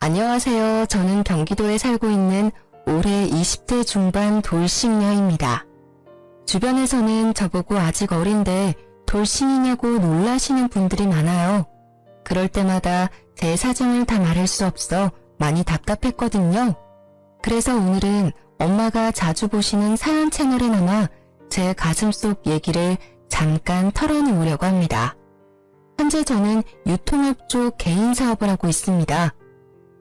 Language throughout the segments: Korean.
안녕하세요. 저는 경기도에 살고 있는 올해 20대 중반 돌싱녀입니다. 주변에서는 저보고 아직 어린데 돌싱이냐고 놀라시는 분들이 많아요. 그럴 때마다 제 사정을 다 말할 수 없어 많이 답답했거든요. 그래서 오늘은 엄마가 자주 보시는 사연 채널에 남아 제 가슴속 얘기를 잠깐 털어놓으려고 합니다. 현재 저는 유통업 쪽 개인 사업을 하고 있습니다.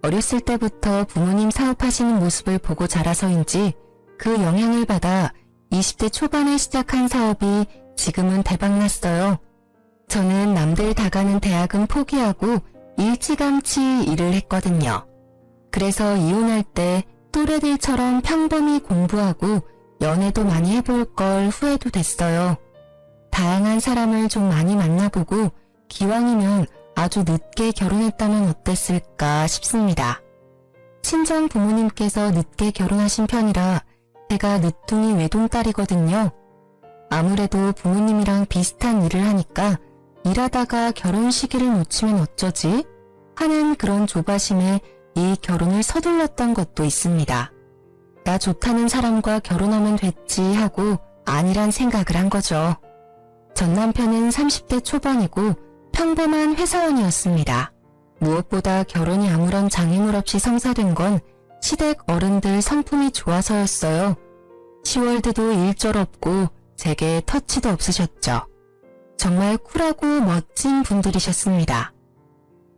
어렸을 때부터 부모님 사업하시는 모습을 보고 자라서인지 그 영향을 받아 20대 초반에 시작한 사업이 지금은 대박났어요. 저는 남들 다 가는 대학은 포기하고 일찌감치 일을 했거든요. 그래서 이혼할 때 또래들처럼 평범히 공부하고 연애도 많이 해볼 걸 후회도 됐어요. 다양한 사람을 좀 많이 만나보고 기왕이면 아주 늦게 결혼했다면 어땠을까 싶습니다. 친정 부모님께서 늦게 결혼하신 편이라 제가 늦둥이 외동딸이거든요. 아무래도 부모님이랑 비슷한 일을 하니까 일하다가 결혼 시기를 놓치면 어쩌지? 하는 그런 조바심에 이 결혼을 서둘렀던 것도 있습니다. 나 좋다는 사람과 결혼하면 됐지 하고 아니란 생각을 한 거죠. 전 남편은 30대 초반이고 평범한 회사원이었습니다. 무엇보다 결혼이 아무런 장애물 없이 성사된 건 시댁 어른들 성품이 좋아서였어요. 10월드도 일절 없고 제게 터치도 없으셨죠. 정말 쿨하고 멋진 분들이셨습니다.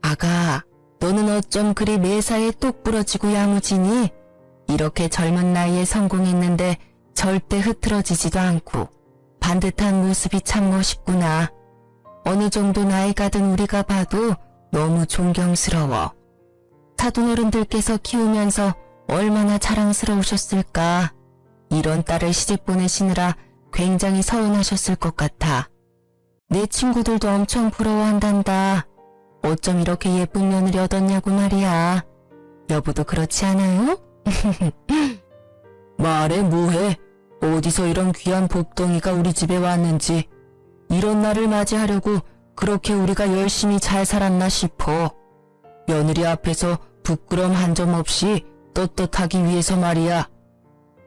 아가, 너는 어쩜 그리 매사에 똑 부러지고 야무지니? 이렇게 젊은 나이에 성공했는데 절대 흐트러지지도 않고 반듯한 모습이 참 멋있구나. 어느 정도 나이가 든 우리가 봐도 너무 존경스러워. 사돈어른들께서 키우면서 얼마나 자랑스러우셨을까. 이런 딸을 시집 보내시느라 굉장히 서운하셨을 것 같아. 내 친구들도 엄청 부러워한단다. 어쩜 이렇게 예쁜 며느리 얻었냐고 말이야. 여보도 그렇지 않아요? 말해 뭐해. 어디서 이런 귀한 복덩이가 우리 집에 왔는지. 이런 날을 맞이하려고 그렇게 우리가 열심히 잘 살았나 싶어. 며느리 앞에서 부끄럼 한 점 없이 떳떳하기 위해서 말이야.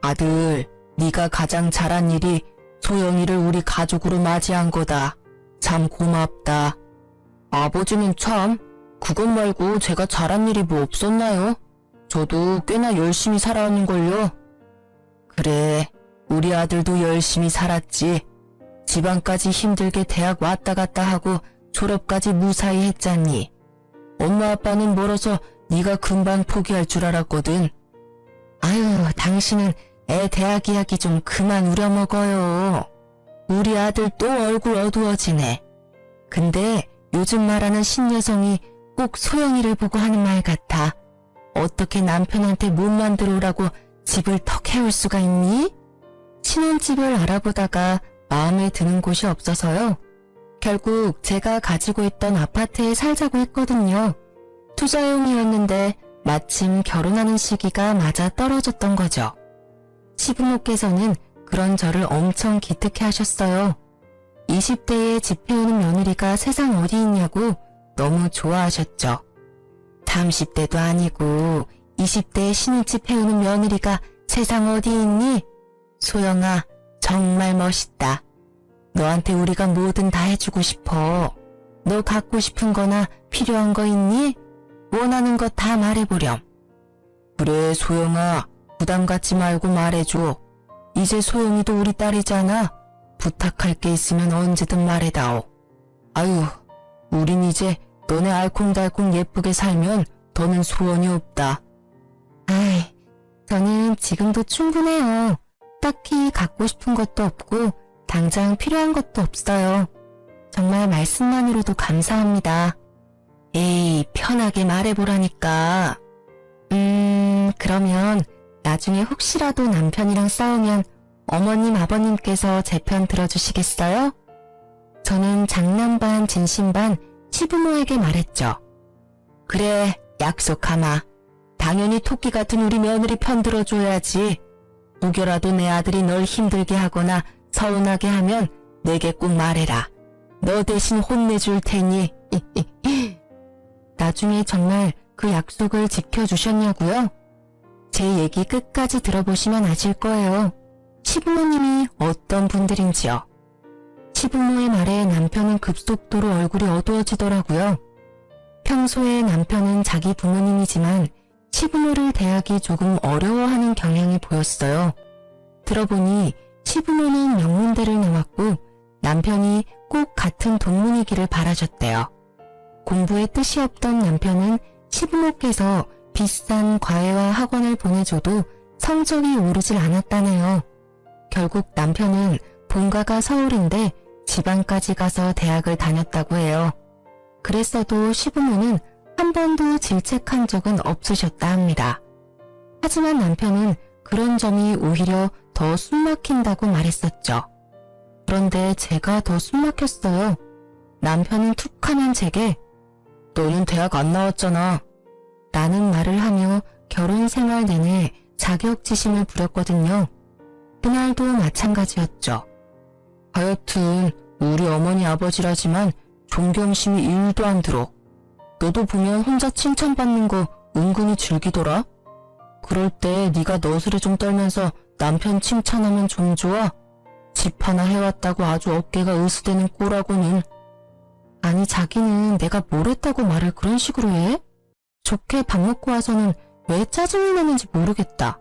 아들, 네가 가장 잘한 일이 소영이를 우리 가족으로 맞이한 거다. 참 고맙다. 아버지는 참, 그것 말고 제가 잘한 일이 뭐 없었나요? 저도 꽤나 열심히 살아왔는걸요. 그래, 우리 아들도 열심히 살았지. 지방까지 힘들게 대학 왔다 갔다 하고 졸업까지 무사히 했잖니. 엄마 아빠는 멀어서 네가 금방 포기할 줄 알았거든. 아유, 당신은 애 대학 이야기 좀 그만 우려먹어요. 우리 아들 또 얼굴 어두워지네. 근데 요즘 말하는 신여성이 꼭 소영이를 보고 하는 말 같아. 어떻게 남편한테 못 만들어 오라고 집을 턱 해올 수가 있니? 신혼집을 알아보다가 마음에 드는 곳이 없어서요. 결국 제가 가지고 있던 아파트에 살자고 했거든요. 투자용이었는데 마침 결혼하는 시기가 맞아 떨어졌던 거죠. 시부모께서는 그런 저를 엄청 기특해 하셨어요. 20대에 집 해오는 며느리가 세상 어디 있냐고 너무 좋아하셨죠. 30대도 아니고 20대에 신혼집 해오는 며느리가 세상 어디 있니? 소영아, 정말 멋있다. 너한테 우리가 뭐든 다 해주고 싶어. 너 갖고 싶은 거나 필요한 거 있니? 원하는 거 다 말해보렴. 그래, 소영아. 부담 갖지 말고 말해줘. 이제 소영이도 우리 딸이잖아. 부탁할 게 있으면 언제든 말해다오. 아유, 우린 이제 너네 알콩달콩 예쁘게 살면 더는 소원이 없다. 아이, 저는 지금도 충분해요. 딱히 갖고 싶은 것도 없고 당장 필요한 것도 없어요. 정말 말씀만으로도 감사합니다. 에이, 편하게 말해보라니까. 그러면 나중에 혹시라도 남편이랑 싸우면 어머님, 아버님께서 제 편 들어주시겠어요? 저는 장난 반 진심 반 시부모에게 말했죠. 그래, 약속하마. 당연히 토끼 같은 우리 며느리 편 들어줘야지. 혹여라도 내 아들이 널 힘들게 하거나 서운하게 하면 내게 꼭 말해라. 너 대신 혼내줄 테니. 나중에 정말 그 약속을 지켜주셨냐고요? 제 얘기 끝까지 들어보시면 아실 거예요. 시부모님이 어떤 분들인지요. 시부모의 말에 남편은 급속도로 얼굴이 어두워지더라고요. 평소에 남편은 자기 부모님이지만 시부모를 대하기 조금 어려워하는 경향이 보였어요. 들어보니 시부모는 명문대를 나왔고 남편이 꼭 같은 동문이기를 바라셨대요. 공부에 뜻이 없던 남편은 시부모께서 비싼 과외와 학원을 보내줘도 성적이 오르질 않았다네요. 결국 남편은 본가가 서울인데 지방까지 가서 대학을 다녔다고 해요. 그랬어도 시부모는 한 번도 질책한 적은 없으셨다 합니다. 하지만 남편은 그런 점이 오히려 더 숨막힌다고 말했었죠. 그런데 제가 더 숨막혔어요. 남편은 툭하면 제게 너는 대학 안 나왔잖아 라는 말을 하며 결혼 생활 내내 자격지심을 부렸거든요. 그날도 마찬가지였죠. 하여튼 우리 어머니 아버지라지만 존경심이 1도 안 들어. 너도 보면 혼자 칭찬받는 거 은근히 즐기더라. 그럴 때 네가 너스레 좀 떨면서 남편 칭찬하면 좀 좋아? 집 하나 해왔다고 아주 어깨가 으스대는 꼴하고는. 아니 자기는 내가 뭘 했다고 말을 그런 식으로 해? 좋게 밥 먹고 와서는 왜 짜증이 나는지 모르겠다.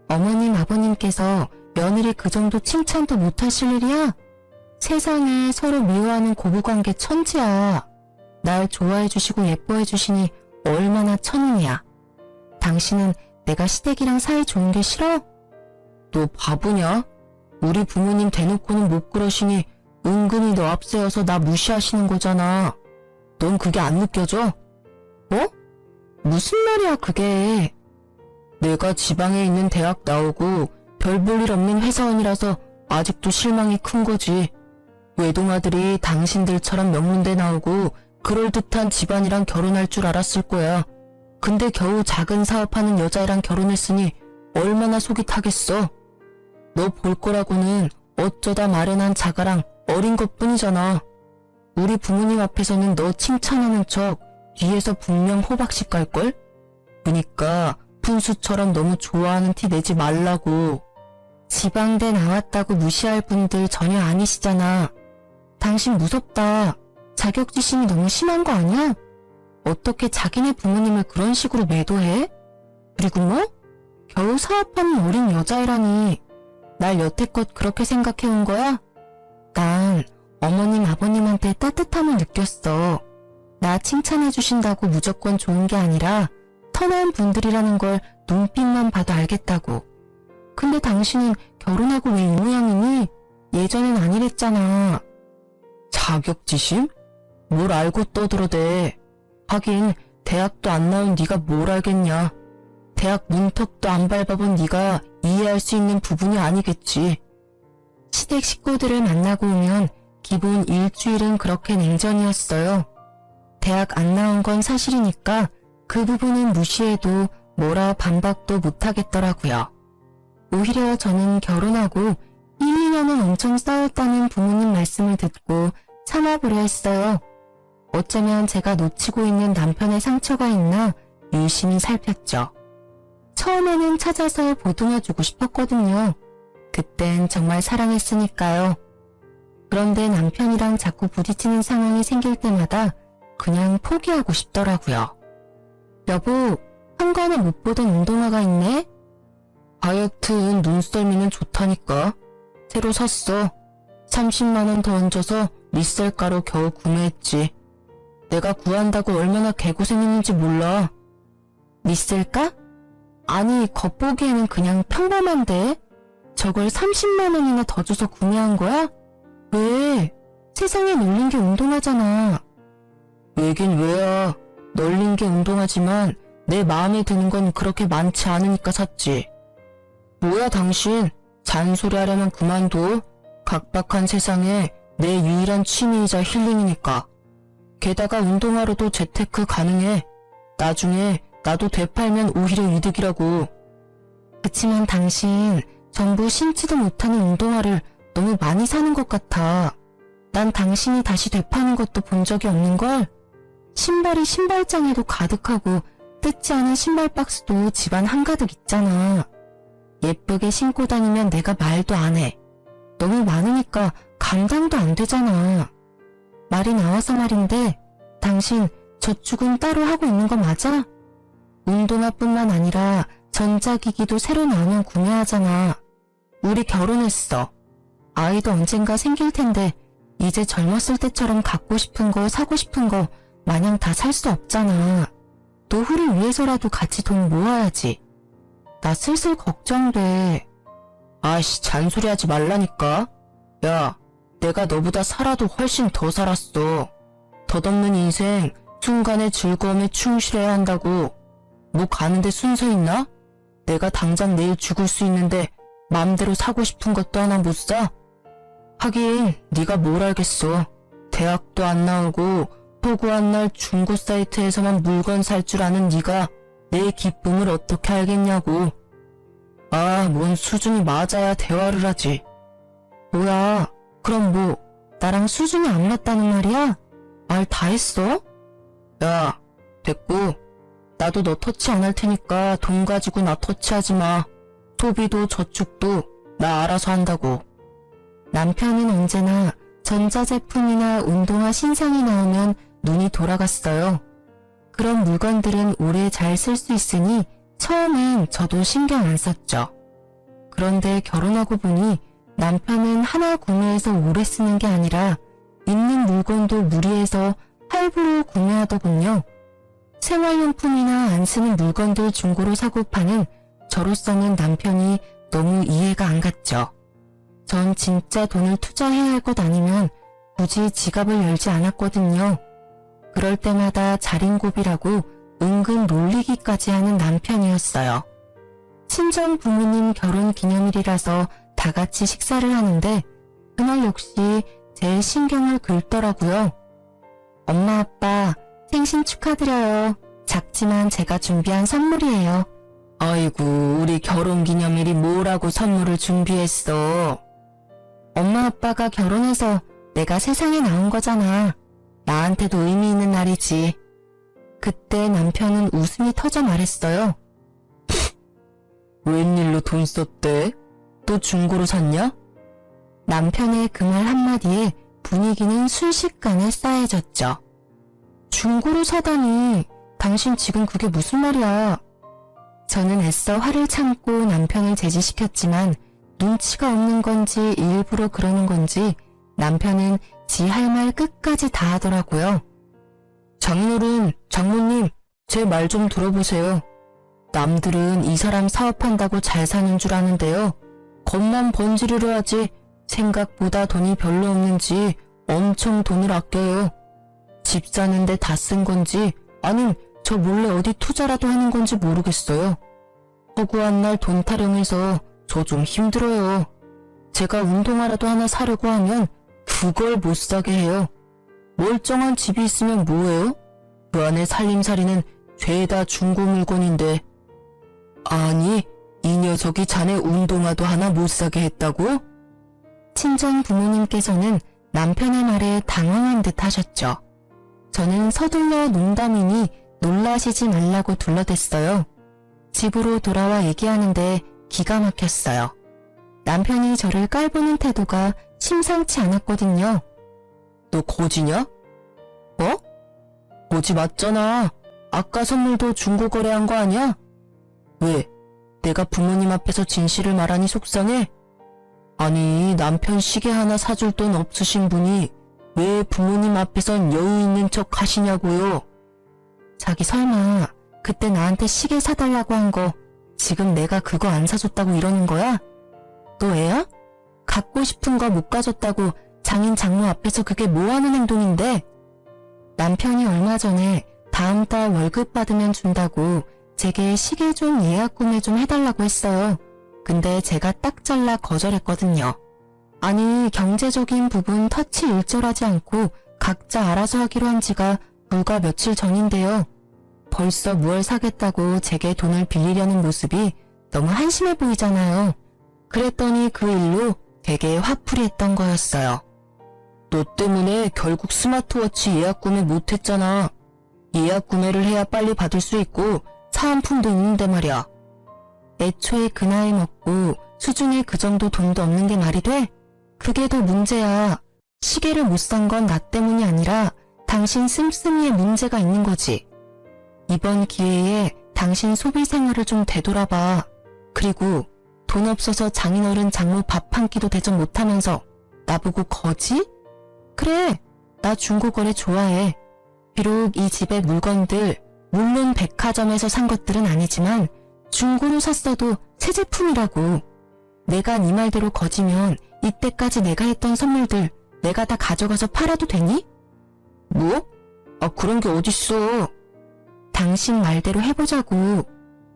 어머님 아버님께서 며느리 그 정도 칭찬도 못하실 일이야? 세상에 서로 미워하는 고부관계 천지야. 날 좋아해 주시고 예뻐해 주시니 얼마나 천운이야. 당신은 내가 시댁이랑 사이 좋은 게 싫어? 너 바보냐? 우리 부모님 대놓고는 못 그러시니 은근히 너 앞세워서 나 무시하시는 거잖아. 넌 그게 안 느껴져? 어? 무슨 말이야 그게. 내가 지방에 있는 대학 나오고 별 볼 일 없는 회사원이라서 아직도 실망이 큰 거지. 외동아들이 당신들처럼 명문대 나오고 그럴듯한 집안이랑 결혼할 줄 알았을 거야. 근데 겨우 작은 사업하는 여자애랑 결혼했으니 얼마나 속이 타겠어. 너 볼 거라고는 어쩌다 마련한 자가랑 어린 것뿐이잖아. 우리 부모님 앞에서는 너 칭찬하는 척 뒤에서 분명 호박씨 깔걸? 그니까 푼수처럼 너무 좋아하는 티 내지 말라고. 지방대 나왔다고 무시할 분들 전혀 아니시잖아. 당신 무섭다. 자격지심이 너무 심한 거 아니야? 어떻게 자기네 부모님을 그런 식으로 매도해? 그리고 뭐? 겨우 사업하는 어린 여자애라니. 날 여태껏 그렇게 생각해온 거야? 난 어머님 아버님한테 따뜻함을 느꼈어. 나 칭찬해주신다고 무조건 좋은 게 아니라 선한 분들이라는 걸 눈빛만 봐도 알겠다고. 근데 당신은 결혼하고 왜 이 모양이니? 예전엔 아니랬잖아. 자격지심? 뭘 알고 떠들어대. 하긴 대학도 안 나온 네가 뭘 알겠냐. 대학 문턱도 안 밟아본 네가 이해할 수 있는 부분이 아니겠지. 시댁 식구들을 만나고 오면 기본 일주일은 그렇게 냉전이었어요. 대학 안 나온 건 사실이니까 그 부분은 무시해도 뭐라 반박도 못하겠더라고요. 오히려 저는 결혼하고 1, 2년은 엄청 싸웠다는 부모님 말씀을 듣고 참아보려 했어요. 어쩌면 제가 놓치고 있는 남편의 상처가 있나 유심히 살폈죠. 처음에는 찾아서 보듬어주고 싶었거든요. 그땐 정말 사랑했으니까요. 그런데 남편이랑 자꾸 부딪히는 상황이 생길 때마다 그냥 포기하고 싶더라고요. 여보, 한간에 못 보던 운동화가 있네? 하여튼 눈썰미는 좋다니까. 새로 샀어. 30만원 더 얹어서 리셀가로 겨우 구매했지. 내가 구한다고 얼마나 개고생했는지 몰라. 리셀가? 아니 겉보기에는 그냥 평범한데 저걸 30만원이나 더 줘서 구매한 거야? 왜? 세상에 널린 게 운동화잖아. 왜긴 왜야. 널린 게 운동화지만 내 마음에 드는 건 그렇게 많지 않으니까 샀지. 뭐야 당신. 잔소리 하려면 그만둬. 각박한 세상에 내 유일한 취미이자 힐링이니까. 게다가 운동화로도 재테크 가능해. 나중에 나도 되팔면 오히려 이득이라고. 그치만 당신 전부 신지도 못하는 운동화를 너무 많이 사는 것 같아. 난 당신이 다시 되파는 것도 본 적이 없는걸. 신발이 신발장에도 가득하고 뜯지 않은 신발 박스도 집안 한가득 있잖아. 예쁘게 신고 다니면 내가 말도 안 해. 너무 많으니까 감당도 안 되잖아. 말이 나와서 말인데 당신 저축은 따로 하고 있는 거 맞아? 운동화뿐만 아니라 전자기기도 새로 나오면 구매하잖아. 우리 결혼했어. 아이도 언젠가 생길 텐데 이제 젊었을 때처럼 갖고 싶은 거 사고 싶은 거 마냥 다 살 수 없잖아. 노후를 위해서라도 같이 돈 모아야지. 나 슬슬 걱정돼. 아이씨, 잔소리하지 말라니까. 야, 내가 너보다 살아도 훨씬 더 살았어. 덧없는 인생, 순간의 즐거움에 충실해야 한다고. 뭐 가는데 순서 있나? 내가 당장 내일 죽을 수 있는데 맘대로 사고 싶은 것도 하나 못 사? 하긴 네가 뭘 알겠어. 대학도 안 나오고 허구한 날 중고 사이트에서만 물건 살 줄 아는 네가 내 기쁨을 어떻게 알겠냐고. 아, 뭔 수준이 맞아야 대화를 하지. 뭐야, 그럼 뭐 나랑 수준이 안 맞다는 말이야? 말 다 했어? 야, 됐고. 나도 너 터치 안 할 테니까 돈 가지고 나 터치하지 마. 소비도 저축도 나 알아서 한다고. 남편은 언제나 전자제품이나 운동화 신상이 나오면 눈이 돌아갔어요. 그런 물건들은 오래 잘 쓸 수 있으니 처음엔 저도 신경 안 썼죠. 그런데 결혼하고 보니 남편은 하나 구매해서 오래 쓰는 게 아니라 있는 물건도 무리해서 할부로 구매하더군요. 생활용품이나 안 쓰는 물건들 중고로 사고 파는 저로서는 남편이 너무 이해가 안 갔죠. 전 진짜 돈을 투자해야 할 것 아니면 굳이 지갑을 열지 않았거든요. 그럴 때마다 자린고비라고 은근 놀리기까지 하는 남편이었어요. 친정 부모님 결혼 기념일이라서 다 같이 식사를 하는데 그날 역시 제 신경을 긁더라고요. 엄마 아빠 생신 축하드려요. 작지만 제가 준비한 선물이에요. 아이고, 우리 결혼 기념일이 뭐라고 선물을 준비했어. 엄마 아빠가 결혼해서 내가 세상에 나온 거잖아. 나한테도 의미 있는 날이지. 그때 남편은 웃음이 터져 말했어요. 웬일로 돈 썼대? 또 중고로 샀냐? 남편의 그 말 한마디에 분위기는 순식간에 싸해졌죠. 중고로 사다니, 당신 지금 그게 무슨 말이야. 저는 애써 화를 참고 남편을 제지시켰지만 눈치가 없는 건지 일부러 그러는 건지 남편은 지 할 말 끝까지 다 하더라고요. 장인어른, 장모님, 제 말 좀 들어보세요. 남들은 이 사람 사업한다고 잘 사는 줄 아는데요. 겉만 번지르르 하지 생각보다 돈이 별로 없는지 엄청 돈을 아껴요. 집 사는데 다 쓴 건지 아님 저 몰래 어디 투자라도 하는 건지 모르겠어요. 허구한 날 돈 타령해서 저 좀 힘들어요. 제가 운동화라도 하나 사려고 하면 그걸 못 사게 해요. 멀쩡한 집이 있으면 뭐해요? 그 안에 살림살이는 죄다 중고 물건인데. 아니, 이 녀석이 자네 운동화도 하나 못 사게 했다고? 친정 부모님께서는 남편의 말에 당황한 듯 하셨죠. 저는 서둘러 농담이니 놀라시지 말라고 둘러댔어요. 집으로 돌아와 얘기하는데 기가 막혔어요. 남편이 저를 깔보는 태도가 심상치 않았거든요. 너 거지냐? 뭐? 거지 맞잖아. 아까 선물도 중고 거래한 거 아니야? 왜? 내가 부모님 앞에서 진실을 말하니 속상해? 아니, 남편 시계 하나 사줄 돈 없으신 분이 왜 부모님 앞에선 여유 있는 척 하시냐고요? 자기 설마 그때 나한테 시계 사달라고 한 거 지금 내가 그거 안 사줬다고 이러는 거야? 너 애야? 갖고 싶은 거 못 가졌다고 장인 장모 앞에서 그게 뭐하는 행동인데? 남편이 얼마 전에 다음 달 월급 받으면 준다고 제게 시계 좀 예약 구매 좀 해달라고 했어요. 근데 제가 딱 잘라 거절했거든요. 아니, 경제적인 부분 터치 일절하지 않고 각자 알아서 하기로 한 지가 불과 며칠 전인데요. 벌써 무얼 사겠다고 제게 돈을 빌리려는 모습이 너무 한심해 보이잖아요. 그랬더니 그 일로 되게 화풀이 했던 거였어요. 너 때문에 결국 스마트워치 예약 구매 못했잖아. 예약 구매를 해야 빨리 받을 수 있고 차 한 푼도 있는데 말이야. 애초에 그 나이 먹고 수중에 그 정도 돈도 없는 게 말이 돼? 그게 더 문제야. 시계를 못 산 건 나 때문이 아니라 당신 씀씀이의 문제가 있는 거지. 이번 기회에 당신 소비 생활을 좀 되돌아봐. 그리고 돈 없어서 장인어른 장모 밥 한 끼도 대접 못하면서 나보고 거지? 그래, 나 중고거래 좋아해. 비록 이 집의 물건들, 물론 백화점에서 산 것들은 아니지만 중고로 샀어도 새 제품이라고. 내가 네 말대로 거지면 이때까지 내가 했던 선물들 내가 다 가져가서 팔아도 되니? 뭐? 그런 게 어딨어. 당신 말대로 해보자고.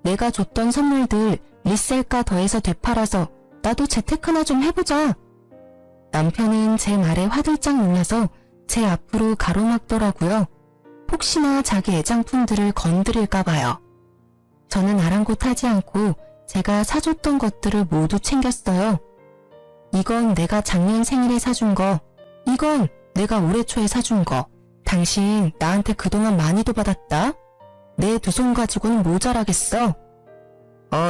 내가 줬던 선물들 리셀가 더해서 되팔아서 나도 재테크 하나 좀 해보자. 남편은 제 말에 화들짝 놀라서 제 앞으로 가로막더라고요. 혹시나 자기 애장품들을 건드릴까봐요. 저는 아랑곳하지 않고 제가 사줬던 것들을 모두 챙겼어요. 이건 내가 작년 생일에 사준 거, 이건 내가 올해 초에 사준 거. 당신 나한테 그동안 많이도 받았다. 내 두 손 가지고는 모자라겠어.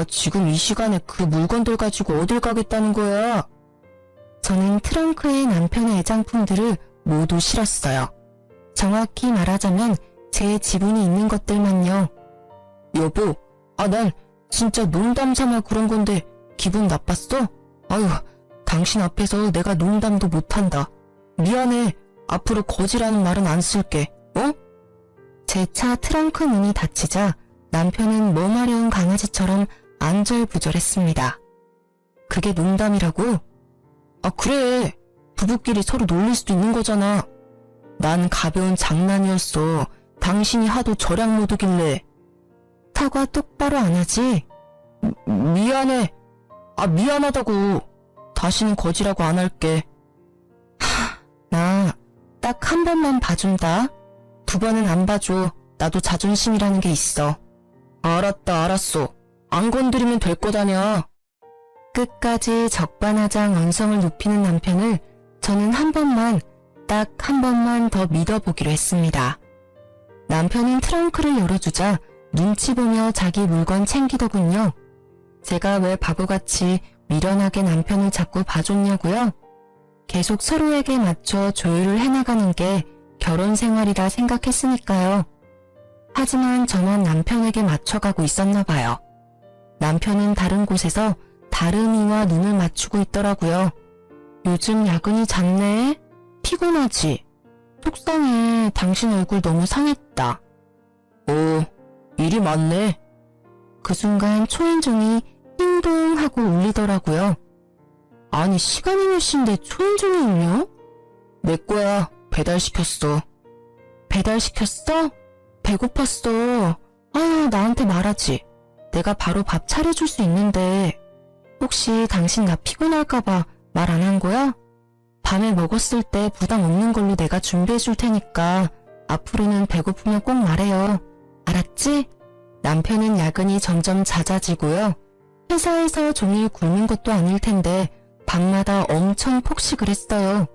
지금 이 시간에 그 물건들 가지고 어딜 가겠다는 거야? 저는 트렁크에 남편의 애장품들을 모두 실었어요. 정확히 말하자면 제 지분이 있는 것들만요. 여보, 난 진짜 농담 삼아 그런 건데 기분 나빴어? 아유, 당신 앞에서 내가 농담도 못한다. 미안해. 앞으로 거지라는 말은 안 쓸게. 제 차 트렁크 문이 닫히자 남편은 머마려운 강아지처럼 안절부절했습니다. 그게 농담이라고? 그래. 부부끼리 서로 놀릴 수도 있는 거잖아. 난 가벼운 장난이었어. 당신이 하도 절약 모드길래. 사과 똑바로 안 하지? 미안해. 미안하다고. 다시는 거지라고 안 할게. 나 딱 한 번만 봐준다. 두 번은 안 봐줘. 나도 자존심이라는 게 있어. 알았다, 알았어. 안 건드리면 될 거다냐. 끝까지 적반하장 언성을 높이는 남편을 저는 한 번만, 딱 한 번만 더 믿어보기로 했습니다. 남편은 트렁크를 열어주자 눈치 보며 자기 물건 챙기더군요. 제가 왜 바보같이 미련하게 남편을 자꾸 봐줬냐고요? 계속 서로에게 맞춰 조율을 해나가는 게 결혼 생활이라 생각했으니까요. 하지만 저만 남편에게 맞춰가고 있었나 봐요. 남편은 다른 곳에서 다른 이와 눈을 맞추고 있더라고요. 요즘 야근이 잦네? 피곤하지? 속상해. 당신 얼굴 너무 상했다. 일이 많네. 그 순간 초인종이 띵동 하고 울리더라고요. 아니, 시간이 몇 시인데 초인종이 울려? 내 거야. 배달시켰어. 배달시켰어? 배고팠어. 아유, 나한테 말하지. 내가 바로 밥 차려줄 수 있는데. 혹시 당신 나 피곤할까봐 말 안 한 거야? 밤에 먹었을 때 부담 없는 걸로 내가 준비해줄 테니까 앞으로는 배고프면 꼭 말해요. 알았지? 남편은 야근이 점점 잦아지고요. 회사에서 종일 굶는 것도 아닐 텐데 밤마다 엄청 폭식을 했어요.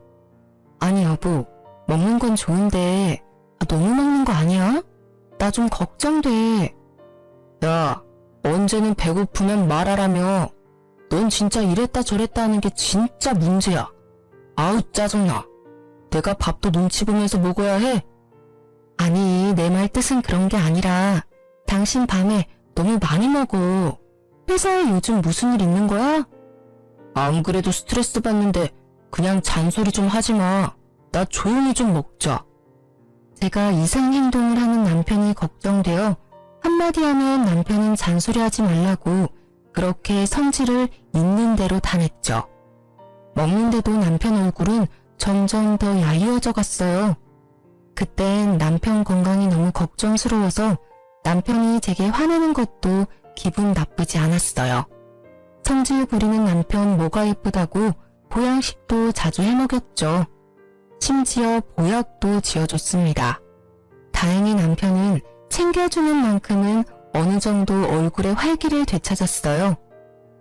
아니 여보, 먹는 건 좋은데 너무 먹는 거 아니야? 나 좀 걱정돼. 야, 언제는 배고프면 말하라며. 넌 진짜 이랬다 저랬다 하는 게 진짜 문제야. 아우 짜증나. 내가 밥도 눈치 보면서 먹어야 해? 아니, 내 말 뜻은 그런 게 아니라 당신 밤에 너무 많이 먹어. 회사에 요즘 무슨 일 있는 거야? 안 그래도 스트레스 받는데 그냥 잔소리 좀 하지 마. 나 조용히 좀 먹자. 제가 이상 행동을 하는 남편이 걱정되어 한마디 하면 남편은 잔소리하지 말라고 그렇게 성질을 있는 대로 다냈죠. 먹는데도 남편 얼굴은 점점 더 야위어져 갔어요. 그땐 남편 건강이 너무 걱정스러워서 남편이 제게 화내는 것도 기분 나쁘지 않았어요. 성질 부리는 남편 뭐가 예쁘다고 보양식도 자주 해먹였죠. 심지어 보약도 지어줬습니다. 다행히 남편은 챙겨주는 만큼은 어느 정도 얼굴에 활기를 되찾았어요.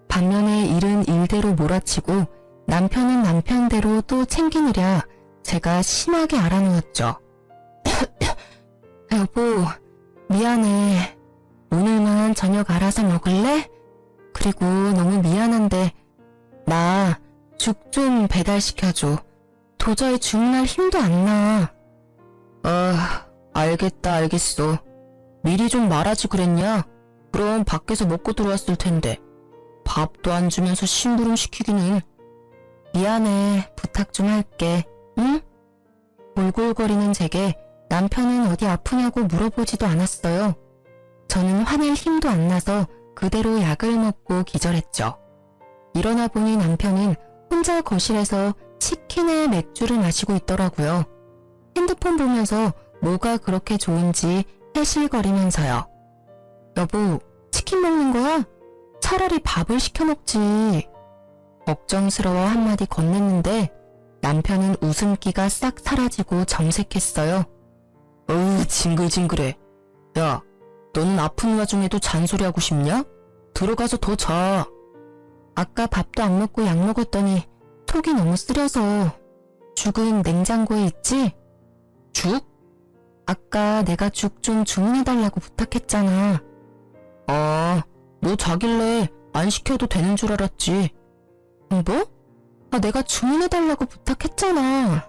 반면에 일은 일대로 몰아치고 남편은 남편대로 또 챙기느라 제가 심하게 알아누웠죠. 여보, 미안해. 오늘만 저녁 알아서 먹을래? 그리고 너무 미안한데 나 죽 좀 배달시켜줘. 도저히 주문할 힘도 안 나. 알겠다, 알겠어. 미리 좀 말하지 그랬냐? 그럼 밖에서 먹고 들어왔을 텐데. 밥도 안 주면서 심부름 시키기는. 미안해, 부탁 좀 할게, 응? 골골거리는 제게 남편은 어디 아프냐고 물어보지도 않았어요. 저는 화낼 힘도 안 나서 그대로 약을 먹고 기절했죠. 일어나 보니 남편은 혼자 거실에서 치킨에 맥주를 마시고 있더라고요. 핸드폰 보면서 뭐가 그렇게 좋은지 해실거리면서요. 여보, 치킨 먹는 거야? 차라리 밥을 시켜 먹지. 걱정스러워 한마디 건넸는데 남편은 웃음기가 싹 사라지고 정색했어요. 어우, 징글징글해. 야, 너는 아픈 와중에도 잔소리하고 싶냐? 들어가서 더 자. 아까 밥도 안 먹고 약 먹었더니 속이 너무 쓰려서. 죽은 냉장고에 있지? 죽? 아까 내가 죽 좀 주문해달라고 부탁했잖아. 너 자길래 안 시켜도 되는 줄 알았지. 뭐? 내가 주문해달라고 부탁했잖아.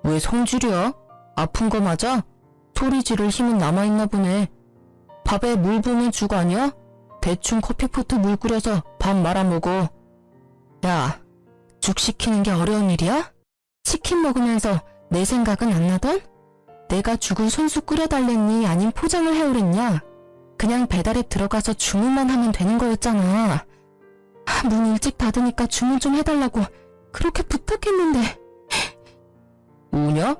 왜 성질이야? 아픈 거 맞아? 소리 지를 힘은 남아있나 보네. 밥에 물 부으면 죽 아니야? 대충 커피포트 물 끓여서 밥 말아 먹어. 야, 죽 시키는 게 어려운 일이야? 치킨 먹으면서 내 생각은 안 나던? 내가 죽을 손수 끓여달랬니? 아님 포장을 해오랬냐? 그냥 배달앱 들어가서 주문만 하면 되는 거였잖아. 문 일찍 닫으니까 주문 좀 해달라고 그렇게 부탁했는데. 우냐?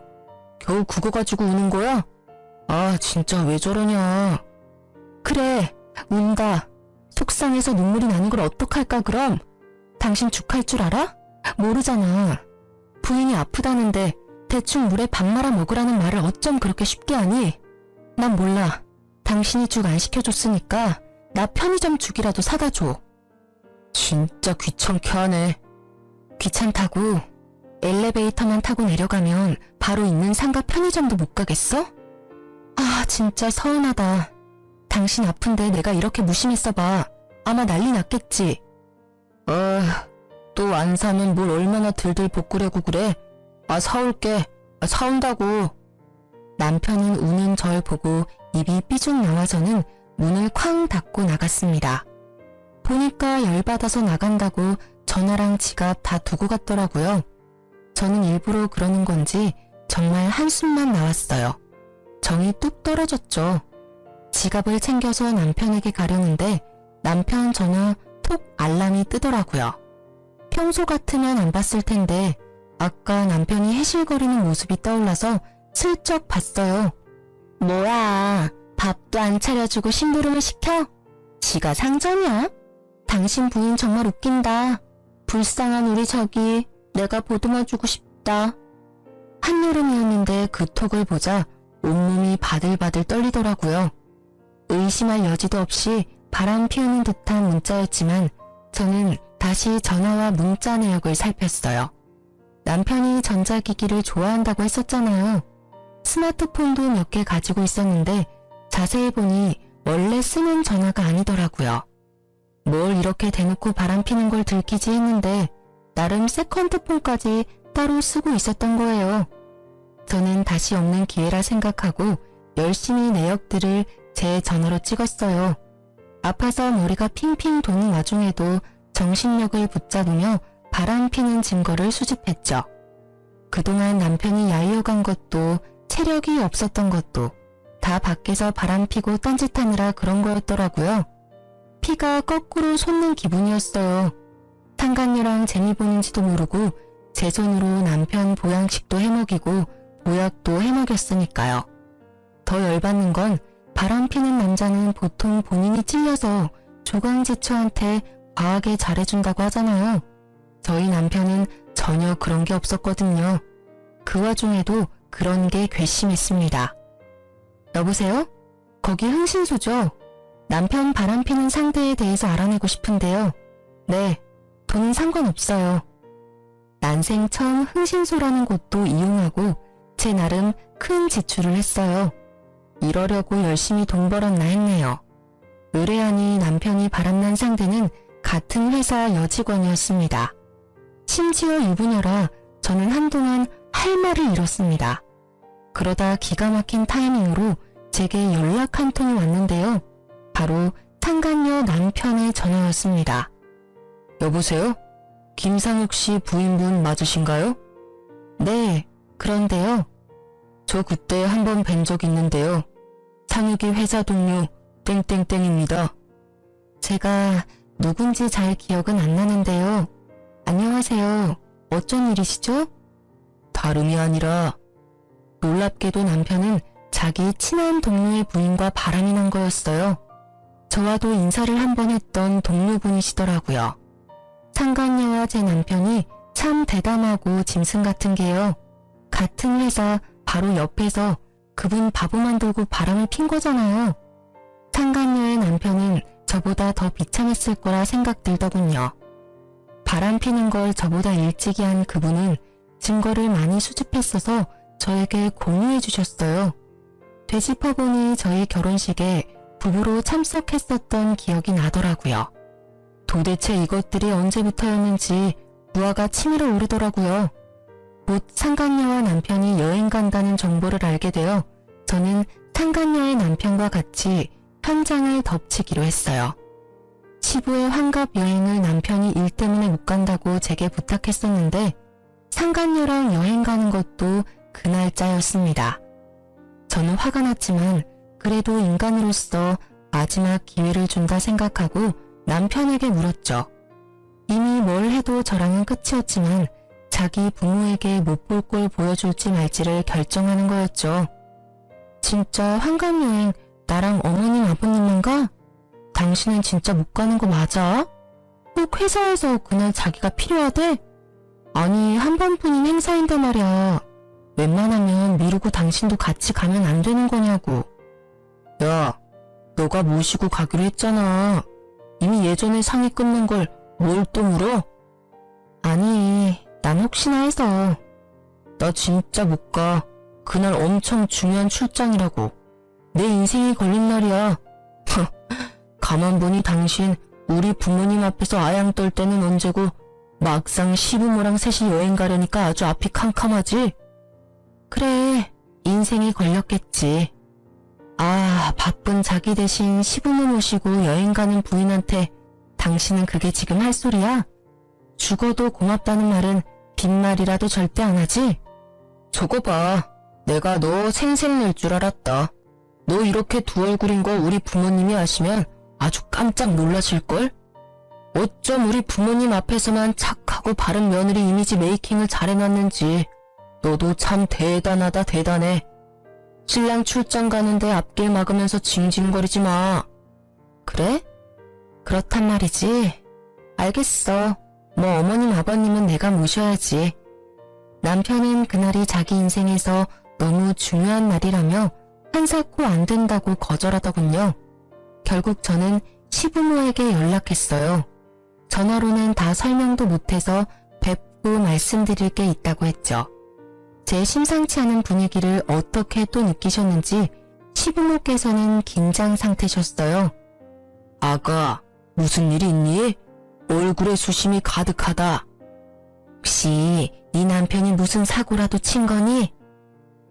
겨우 그거 가지고 우는 거야? 진짜 왜 저러냐. 그래, 운다. 속상해서 눈물이 나는 걸 어떡할까 그럼? 당신 죽할 줄 알아? 모르잖아. 부인이 아프다는데 대충 물에 밥 말아 먹으라는 말을 어쩜 그렇게 쉽게 하니? 난 몰라. 당신이 죽 안 시켜줬으니까 나 편의점 죽이라도 사다 줘. 진짜 귀찮게 하네. 귀찮다고? 엘리베이터만 타고 내려가면 바로 있는 상가 편의점도 못 가겠어? 진짜 서운하다. 당신 아픈데 내가 이렇게 무심했어 봐. 아마 난리 났겠지. 또 안 사면 뭘 얼마나 들들 볶으려고 그래? 사올게. 사온다고. 남편은 우는 절 보고 입이 삐죽 나와서는 문을 쾅 닫고 나갔습니다. 보니까 열받아서 나간다고 전화랑 지갑 다 두고 갔더라고요. 저는 일부러 그러는 건지 정말 한숨만 나왔어요. 정이 뚝 떨어졌죠. 지갑을 챙겨서 남편에게 가려는데 남편 전화 톡 알람이 뜨더라고요. 평소 같으면 안 봤을 텐데 아까 남편이 해실거리는 모습이 떠올라서 슬쩍 봤어요. 뭐야, 밥도 안 차려주고 심부름을 시켜? 지가 상전이야? 당신 부인 정말 웃긴다. 불쌍한 우리 저기, 내가 보듬어주고 싶다. 한여름이었는데 그 톡을 보자 온몸이 바들바들 떨리더라고요. 의심할 여지도 없이 바람 피우는 듯한 문자였지만 저는 다시 전화와 문자 내역을 살폈어요. 남편이 전자기기를 좋아한다고 했었잖아요. 스마트폰도 몇 개 가지고 있었는데 자세히 보니 원래 쓰는 전화가 아니더라고요. 뭘 이렇게 대놓고 바람피는 걸 들키지 했는데 나름 세컨드폰까지 따로 쓰고 있었던 거예요. 저는 다시 없는 기회라 생각하고 열심히 내역들을 제 전화로 찍었어요. 아파서 머리가 핑핑 도는 와중에도 정신력을 붙잡으며 바람피는 증거를 수집했죠. 그동안 남편이 야유어간 것도 체력이 없었던 것도 다 밖에서 바람피고 딴짓하느라 그런 거였더라고요. 피가 거꾸로 솟는 기분이었어요. 상간녀랑 재미 보는지도 모르고 제 손으로 남편 보양식도 해먹이고 보약도 해먹였으니까요. 더 열받는 건 바람피는 남자는 보통 본인이 찔려서 조강지처한테 과하게 잘해준다고 하잖아요. 저희 남편은 전혀 그런 게 없었거든요. 그 와중에도 그런 게 괘씸했습니다. 여보세요? 거기 흥신소죠? 남편 바람피는 상대에 대해서 알아내고 싶은데요. 네, 돈은 상관없어요. 난생 처음 흥신소라는 곳도 이용하고 제 나름 큰 지출을 했어요. 이러려고 열심히 돈 벌었나 했네요. 의뢰하니 남편이 바람난 상대는 같은 회사 여직원이었습니다. 심지어 이분여라 저는 한동안 할 말을 잃었습니다. 그러다 기가 막힌 타이밍으로 제게 연락 한 통이 왔는데요. 바로 상간녀 남편의 전화였습니다. 여보세요? 김상욱 씨 부인분 맞으신가요? 네, 그런데요. 저 그때 한 번 뵌 적 있는데요. 상욱이 회사 동료 땡땡땡입니다. 제가 누군지 잘 기억은 안 나는데요. 안녕하세요. 어쩐 일이시죠? 다름이 아니라 놀랍게도 남편은 자기 친한 동료의 부인과 바람이 난 거였어요. 저와도 인사를 한 번 했던 동료분이시더라고요. 상간녀와 제 남편이 참 대담하고 짐승 같은 게요. 같은 회사 바로 옆에서 그분 바보 만들고 바람을 핀 거잖아요. 상간녀의 남편은 저보다 더 비참했을 거라 생각 들더군요. 바람 피는 걸 저보다 일찍이 한 그분은 증거를 많이 수집했어서 저에게 공유해 주셨어요. 되짚어보니 저희 결혼식에 부부로 참석했었던 기억이 나더라고요. 도대체 이것들이 언제부터였는지 무화가 치밀어 오르더라고요. 곧 상간녀와 남편이 여행 간다는 정보를 알게 되어 저는 상간녀의 남편과 같이 현장을 덮치기로 했어요. 시부의 환갑 여행을 남편이 일 때문에 못 간다고 제게 부탁했었는데 상간녀랑 여행 가는 것도 그 날짜였습니다. 저는 화가 났지만 그래도 인간으로서 마지막 기회를 준다 생각하고 남편에게 물었죠. 이미 뭘 해도 저랑은 끝이었지만 자기 부모에게 못 볼 걸 보여줄지 말지를 결정하는 거였죠. 진짜 환갑여행 나랑 어머님 아버님만 가? 당신은 진짜 못 가는 거 맞아? 꼭 회사에서 그날 자기가 필요하대? 아니 한 번뿐인 행사인데 말이야. 웬만하면 미루고 당신도 같이 가면 안 되는 거냐고. 야, 너가 모시고 가기로 했잖아. 이미 예전에 상의 끊는 걸 뭘 또 물어? 아니, 난 혹시나 해서. 나 진짜 못 가. 그날 엄청 중요한 출장이라고. 내 인생이 걸린 날이야. 가만 보니 당신 우리 부모님 앞에서 아양 떨 때는 언제고 막상 시부모랑 셋이 여행 가려니까 아주 앞이 캄캄하지? 그래, 인생이 걸렸겠지. 아, 바쁜 자기 대신 시부모 모시고 여행 가는 부인한테 당신은 그게 지금 할 소리야? 죽어도 고맙다는 말은 빈말이라도 절대 안 하지? 저거 봐. 내가 너 생색 낼 줄 알았다. 너 이렇게 두 얼굴인 거 우리 부모님이 아시면 아주 깜짝 놀라실걸? 어쩜 우리 부모님 앞에서만 착하고 바른 며느리 이미지 메이킹을 잘해놨는지. 너도 참 대단하다 대단해. 신랑 출장 가는데 앞길 막으면서 징징거리지 마. 그래? 그렇단 말이지. 알겠어. 뭐 어머님 아버님은 내가 모셔야지. 남편은 그날이 자기 인생에서 너무 중요한 날이라며 한사코 안 된다고 거절하더군요. 결국 저는 시부모에게 연락했어요. 전화로는 다 설명도 못해서 뵙고 말씀드릴 게 있다고 했죠. 제 심상치 않은 분위기를 어떻게 또 느끼셨는지 시부모께서는 긴장 상태셨어요. 아가, 무슨 일이 있니? 얼굴에 수심이 가득하다. 혹시 네 남편이 무슨 사고라도 친 거니?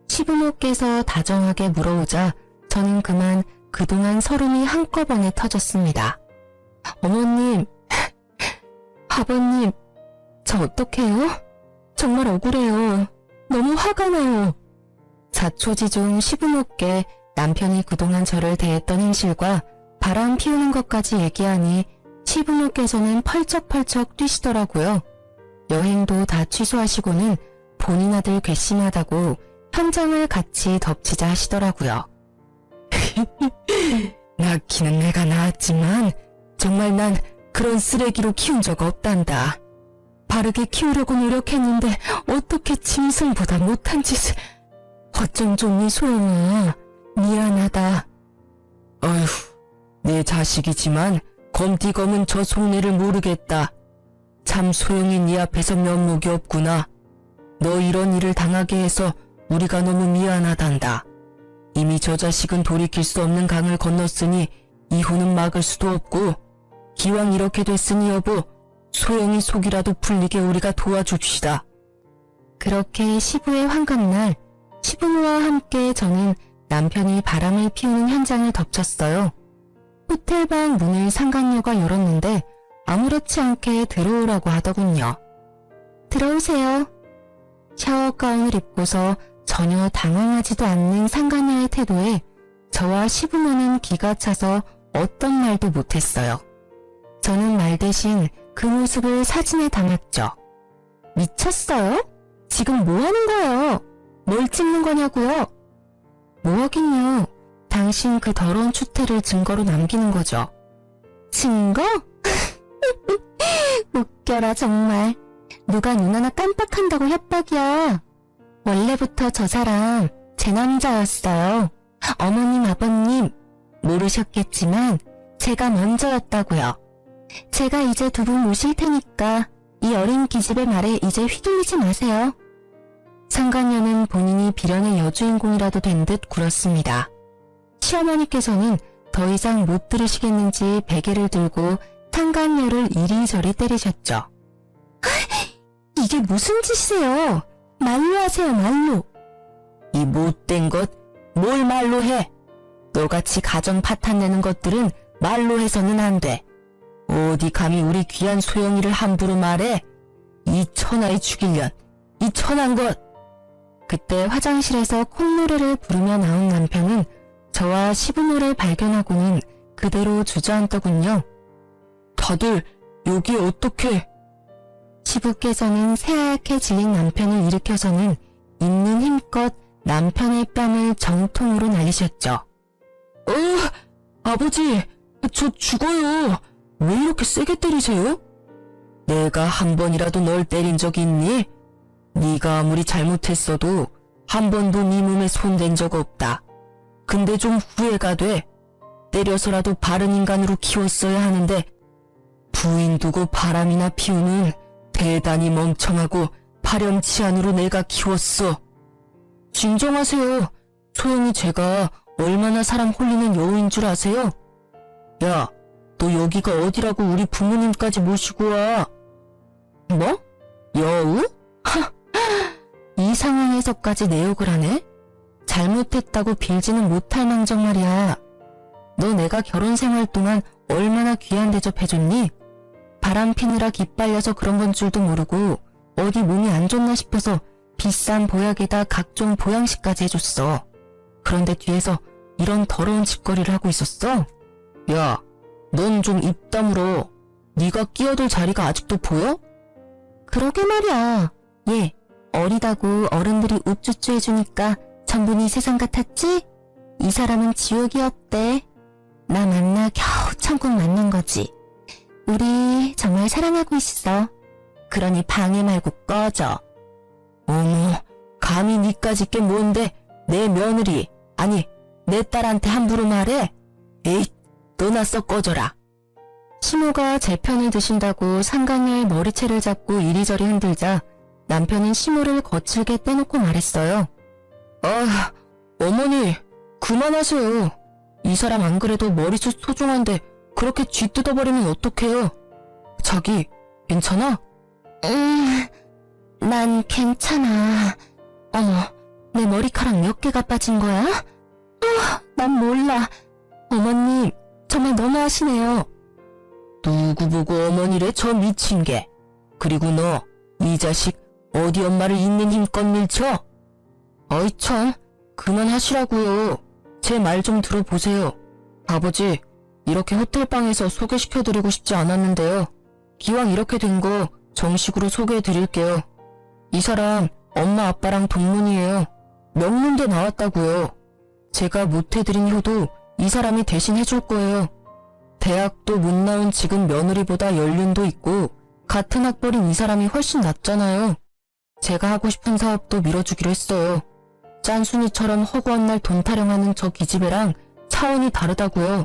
시부모께서 다정하게 물어오자 저는 그만 그동안 서름이 한꺼번에 터졌습니다. 어머님, 아버님, 저 어떡해요? 정말 억울해요. 너무 화가 나요. 자초지종 시부모께 남편이 그동안 저를 대했던 행실과 바람 피우는 것까지 얘기하니 시부모께서는 펄쩍펄쩍 뛰시더라고요. 여행도 다 취소하시고는 본인 아들 괘씸하다고 현장을 같이 덮치자 하시더라고요. 낳기는 내가 낳았지만 정말 난 그런 쓰레기로 키운 적 없단다. 바르게 키우려고 노력했는데 어떻게 짐승보다 못한 짓을. 어쩜 좋니 소영아. 미안하다. 어휴, 내 자식이지만 검디검은 저 속내를 모르겠다. 참 소영이 네 앞에서 면목이 없구나. 너 이런 일을 당하게 해서 우리가 너무 미안하단다. 이미 저 자식은 돌이킬 수 없는 강을 건넜으니 이혼은 막을 수도 없고 기왕 이렇게 됐으니 여보, 소영이 속이라도 풀리게 우리가 도와줍시다. 그렇게 시부의 환갑날, 시부모와 함께 저는 남편이 바람을 피우는 현장을 덮쳤어요. 호텔방 문을 상간녀가 열었는데 아무렇지 않게 들어오라고 하더군요. 들어오세요. 샤워 가운을 입고서 전혀 당황하지도 않는 상간녀의 태도에 저와 시부모는 기가 차서 어떤 말도 못했어요. 저는 말 대신 그 모습을 사진에 담았죠. 미쳤어요? 지금 뭐 하는 거예요? 뭘 찍는 거냐고요? 뭐 하긴요. 당신 그 더러운 추태를 증거로 남기는 거죠. 증거? 웃겨라 정말. 누가 눈 하나 깜빡한다고 협박이야. 원래부터 저 사람 제 남자였어요. 어머님 아버님 모르셨겠지만 제가 먼저였다고요. 제가 이제 두 분 모실 테니까 이 어린 기집의 말에 이제 휘둘리지 마세요. 상간녀는 본인이 비련의 여주인공이라도 된 듯 굴었습니다. 시어머니께서는 더 이상 못 들으시겠는지 베개를 들고 상간녀를 이리저리 때리셨죠. 이게 무슨 짓이세요? 말로 하세요, 말로. 이 못된 것, 뭘 말로 해? 너같이 가정 파탄 내는 것들은 말로 해서는 안 돼. 어디 감히 우리 귀한 소영이를 함부로 말해? 이 천하의 죽일년, 이 천한 것. 그때 화장실에서 콧노래를 부르며 나온 남편은 저와 시부모를 발견하고는 그대로 주저앉더군요. 다들 여기 어떻게? 시부께서는 새하얗게 질린 남편을 일으켜서는 있는 힘껏 남편의 뺨을 정통으로 날리셨죠. 아버지, 저 죽어요. 왜 이렇게 세게 때리세요? 내가 한 번이라도 널 때린 적이 있니? 네가 아무리 잘못했어도 한 번도 네 몸에 손댄 적 없다. 근데 좀 후회가 돼. 때려서라도 바른 인간으로 키웠어야 하는데 부인 두고 바람이나 피우는 대단히 멍청하고 파렴치한으로 내가 키웠어. 진정하세요. 소영이 제가 얼마나 사람 홀리는 여우인 줄 아세요? 야, 너 여기가 어디라고 우리 부모님까지 모시고 와. 뭐? 여우? 이 상황에서까지 내 욕을 하네? 잘못했다고 빌지는 못할 망정 말이야. 너 내가 결혼 생활 동안 얼마나 귀한 대접해줬니? 바람 피느라 기빨려서 그런 건 줄도 모르고 어디 몸이 안 좋나 싶어서 비싼 보약에다 각종 보양식까지 해줬어. 그런데 뒤에서 이런 더러운 짓거리를 하고 있었어? 야, 넌 좀 입 다물어. 네가 끼어들 자리가 아직도 보여? 그러게 말이야. 얘 어리다고 어른들이 우쭈쭈 해주니까 전분이 세상 같았지? 이 사람은 지옥이었대. 나 만나 겨우 천국 만난 거지. 우리 정말 사랑하고 있어. 그러니 방해 말고 꺼져. 어머, 감히 니까짓 게 뭔데 내 며느리, 아니 내 딸한테 함부로 말해? 에잇, 너나 썩 꺼져라. 시모가 제 편을 드신다고 상간녀의 머리채를 잡고 이리저리 흔들자 남편은 시모를 거칠게 떼놓고 말했어요. 아, 어머니, 그만하세요. 이 사람 안 그래도 머리숱 소중한데 그렇게 쥐 뜯어버리면 어떡해요? 자기, 괜찮아? 난 괜찮아. 어머, 내 머리카락 몇 개가 빠진 거야? 난 몰라. 어머님, 정말 너무하시네요. 누구 보고 어머니래 저 미친 게. 그리고 너, 이 자식 어디 엄마를 있는 힘껏 밀쳐? 어이 참, 그만하시라고요. 제 말 좀 들어보세요. 아버지, 이렇게 호텔방에서 소개시켜드리고 싶지 않았는데요. 기왕 이렇게 된 거 정식으로 소개해드릴게요. 이 사람 엄마 아빠랑 동문이에요. 명문대 나왔다고요. 제가 못해드린 효도 이 사람이 대신 해줄 거예요. 대학도 못 나온 지금 며느리보다 연륜도 있고 같은 학벌인 이 사람이 훨씬 낫잖아요. 제가 하고 싶은 사업도 밀어주기로 했어요. 짠순이처럼 허구한 날 돈 타령하는 저 기집애랑 차원이 다르다고요.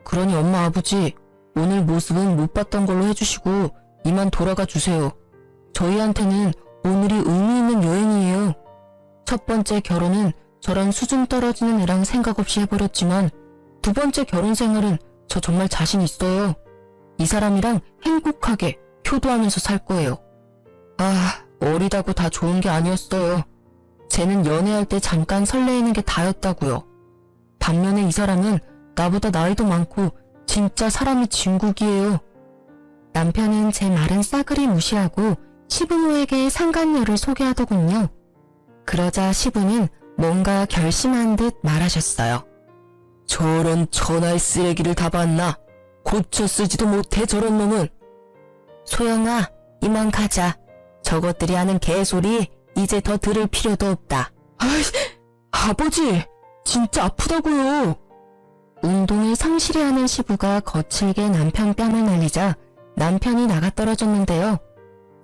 그러니 엄마 아버지, 오늘 모습은 못 봤던 걸로 해주시고 이만 돌아가 주세요. 저희한테는 오늘이 의미 있는 여행이에요. 첫 번째 결혼은 저런 수준 떨어지는 애랑 생각 없이 해버렸지만 두 번째 결혼 생활은 저 정말 자신 있어요. 이 사람이랑 행복하게 효도하면서 살 거예요. 아, 어리다고 다 좋은 게 아니었어요. 쟤는 연애할 때 잠깐 설레이는 게 다였다고요. 반면에 이 사람은 나보다 나이도 많고 진짜 사람이 진국이에요. 남편은 제 말은 싸그리 무시하고 시부모에게 상간녀를 소개하더군요. 그러자 시부는 뭔가 결심한 듯 말하셨어요. 저런 천하의 쓰레기를 다 봤나? 고쳐 쓰지도 못해 저런 놈은. 소영아, 이만 가자. 저것들이 하는 개소리 이제 더 들을 필요도 없다. 아버지, 진짜 아프다고요. 운동을 성실히 하는 시부가 거칠게 남편 뺨을 날리자 남편이 나가 떨어졌는데요.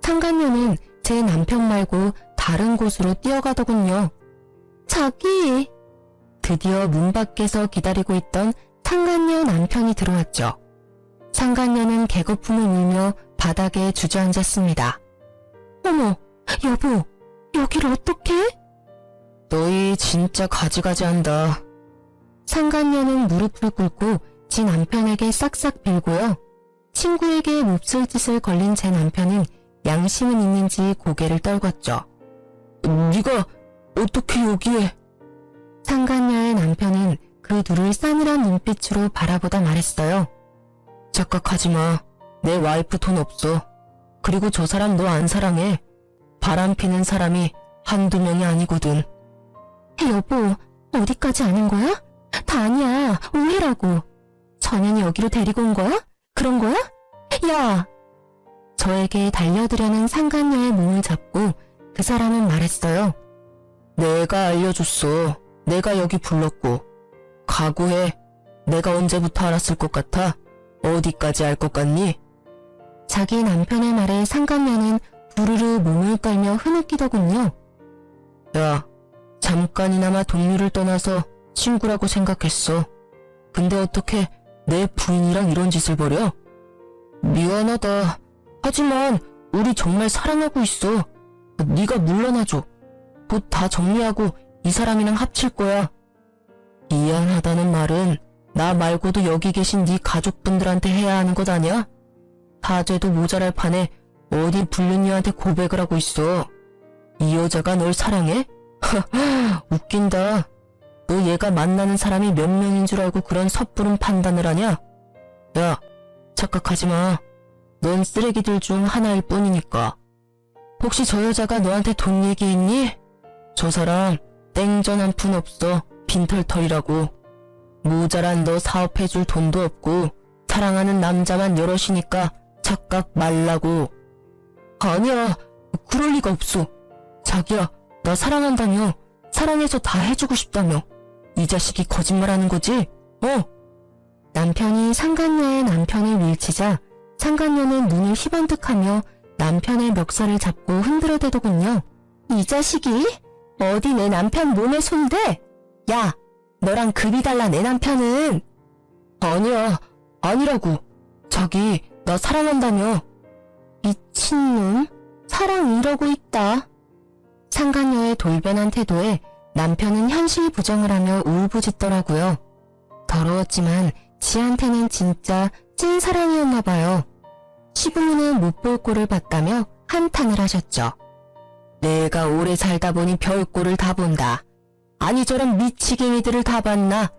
상간녀는 제 남편 말고 다른 곳으로 뛰어가더군요. 자기! 드디어 문 밖에서 기다리고 있던 상간녀 남편이 들어왔죠. 상간녀는 개거품을 울며 바닥에 주저앉았습니다. 어머, 여보, 여길 어떡해? 너희 진짜 가지가지한다. 상간녀는 무릎을 꿇고 지 남편에게 싹싹 빌고요. 친구에게 몹쓸 짓을 걸린 제 남편은 양심은 있는지 고개를 떨궜죠. 네가 어떻게 여기에? 상간녀의 남편은 그 둘을 싸늘한 눈빛으로 바라보다 말했어요. 착각하지 마. 내 와이프 돈 없어. 그리고 저 사람 너 안 사랑해. 바람 피는 사람이 한두 명이 아니거든. 여보, 어디까지 아는 거야? 다 아니야. 오해라고. 전현이 여기로 데리고 온 거야? 그런 거야? 야! 저에게 달려들려는 상간녀의 몸을 잡고 그 사람은 말했어요. 내가 알려줬어. 내가 여기 불렀고. 각오해. 내가 언제부터 알았을 것 같아? 어디까지 알 것 같니? 자기 남편의 말에 상간녀는 부르르 몸을 떨며 흐느끼더군요. 야, 잠깐이나마 동료를 떠나서 친구라고 생각했어. 근데 어떻게 내 부인이랑 이런 짓을 벌여? 미안하다. 하지만 우리 정말 사랑하고 있어. 네가 물러나줘. 곧 다 정리하고 이 사람이랑 합칠 거야. 미안하다는 말은 나 말고도 여기 계신 네 가족분들한테 해야 하는 것 아니야? 사죄도 모자랄 판에 어디 불륜녀한테 고백을 하고 있어. 이 여자가 널 사랑해? 웃긴다. 너 얘가 만나는 사람이 몇 명인 줄 알고 그런 섣부른 판단을 하냐? 야, 착각하지 마. 넌 쓰레기들 중 하나일 뿐이니까. 혹시 저 여자가 너한테 돈 얘기했니? 저 사람 땡전 한 푼 없어. 빈털털이라고. 모자란 너 사업해줄 돈도 없고 사랑하는 남자만 여럿이니까 착각 말라고. 아니야, 그럴 리가 없어. 자기야, 나 사랑한다며. 사랑해서 다 해주고 싶다며. 이 자식이 거짓말하는 거지? 남편이 상간녀의 남편을 밀치자 상간녀는 눈을 희번뜩하며 남편의 멱살을 잡고 흔들어대더군요. 이 자식이? 어디 내 남편 몸에 손대? 야, 너랑 급이 달라 내 남편은. 아니야, 아니라고. 자기, 나 사랑한다며. 미친놈, 사랑 이러고 있다. 상간녀의 돌변한 태도에 남편은 현실 부정을 하며 울부짖더라고요. 더러웠지만 지한테는 진짜 찐 사랑이었나 봐요. 시부모는 못 볼 꼴을 봤다며 한탄을 하셨죠. 내가 오래 살다 보니 별 꼴을 다 본다. 아니 저런 미치갱이들을 다 봤나?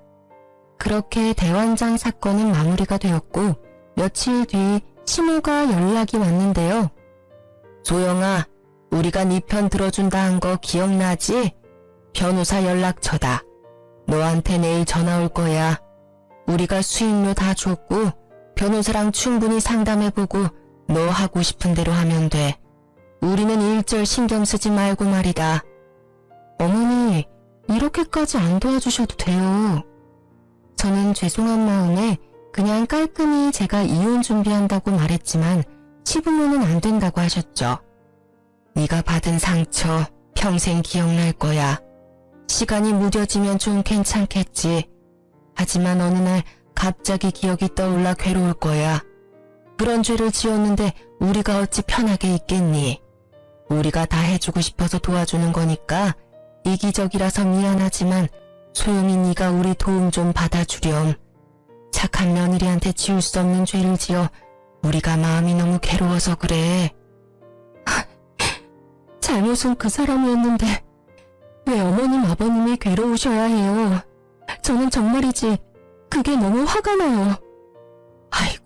그렇게 대환장 사건은 마무리가 되었고 며칠 뒤 시모가 연락이 왔는데요. 소영아, 우리가 네 편 들어준다 한 거 기억나지? 변호사 연락처다. 너한테 내일 전화 올 거야. 우리가 수임료 다 줬고 변호사랑 충분히 상담해보고 너 하고 싶은 대로 하면 돼. 우리는 일절 신경 쓰지 말고 말이다. 어머니, 이렇게까지 안 도와주셔도 돼요. 저는 죄송한 마음에 그냥 깔끔히 제가 이혼 준비한다고 말했지만 시부모는 안 된다고 하셨죠. 네가 받은 상처 평생 기억날 거야. 시간이 무뎌지면 좀 괜찮겠지. 하지만 어느 날 갑자기 기억이 떠올라 괴로울 거야. 그런 죄를 지었는데 우리가 어찌 편하게 있겠니? 우리가 다 해주고 싶어서 도와주는 거니까 이기적이라서 미안하지만 소영이 네가 우리 도움 좀 받아주렴. 착한 며느리한테 지울 수 없는 죄를 지어 우리가 마음이 너무 괴로워서 그래. 잘못은 그 사람이었는데 왜 어머님 아버님이 괴로우셔야 해요. 저는 정말이지 그게 너무 화가 나요. 아이고,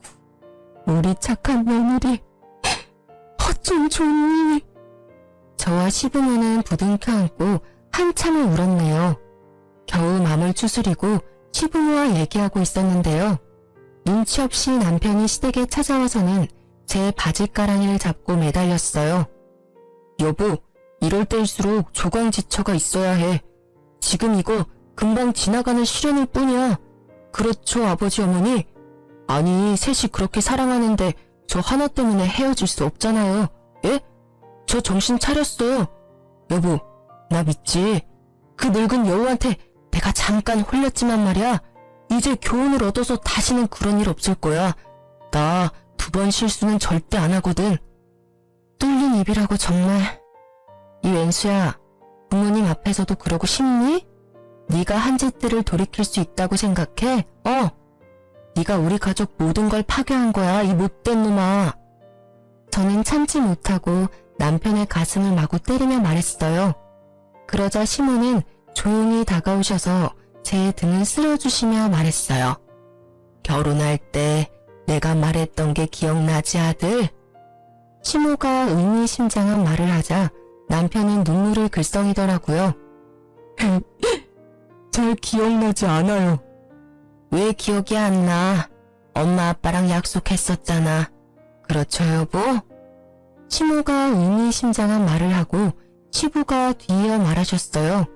우리 착한 며느리 어쩜 좋니. 저와 시부모는 부둥켜 안고 한참을 울었네요. 겨우 맘을 추스리고 시부모와 얘기하고 있었는데요. 눈치 없이 남편이 시댁에 찾아와서는 제 바지가랑이를 잡고 매달렸어요. 여보, 이럴 때일수록 조강지처가 있어야 해. 지금 이거 금방 지나가는 시련일 뿐이야. 그렇죠, 아버지 어머니? 아니, 셋이 그렇게 사랑하는데 저 하나 때문에 헤어질 수 없잖아요. 예? 저 정신 차렸어요. 여보, 나 믿지? 그 늙은 여우한테 내가 잠깐 홀렸지만 말이야. 이제 교훈을 얻어서 다시는 그런 일 없을 거야. 나 2번 실수는 절대 안 하거든. 뚫린 입이라고 정말. 이 웬수야, 부모님 앞에서도 그러고 싶니? 네가 한 짓들을 돌이킬 수 있다고 생각해? 네가 우리 가족 모든 걸 파괴한 거야, 이 못된 놈아. 저는 참지 못하고 남편의 가슴을 마구 때리며 말했어요. 그러자 시모는 조용히 다가오셔서 제 등을 쓸어주시며 말했어요. 결혼할 때 내가 말했던 게 기억나지, 아들? 시모가 의미심장한 말을 하자 남편은 눈물을 글썽이더라고요. 잘 기억나지 않아요. 왜 기억이 안 나? 엄마 아빠랑 약속했었잖아. 그렇죠, 여보? 시모가 의미심장한 말을 하고 시부가 뒤이어 말하셨어요.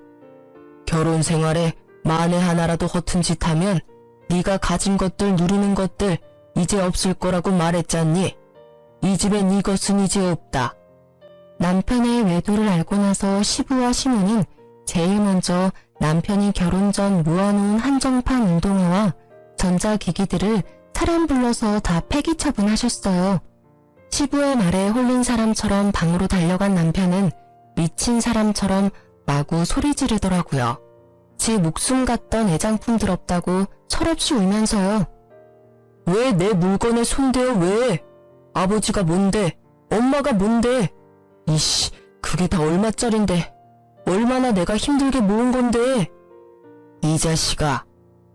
결혼 생활에 만에 하나라도 허튼 짓 하면 네가 가진 것들 누리는 것들 이제 없을 거라고 말했잖니. 이 집엔 이것은 이제 없다. 남편의 외도를 알고 나서 시부와 시모는 제일 먼저 남편이 결혼 전 모아놓은 한정판 운동화와 전자기기들을 사람 불러서 다 폐기 처분하셨어요. 시부의 말에 홀린 사람처럼 방으로 달려간 남편은 미친 사람처럼 마구 소리 지르더라고요. 제 목숨 같던 애장품들 없다고 철없이 울면서요. 왜 내 물건에 손대요, 왜? 아버지가 뭔데? 엄마가 뭔데? 이씨, 그게 다 얼마짜린데? 얼마나 내가 힘들게 모은 건데? 이 자식아,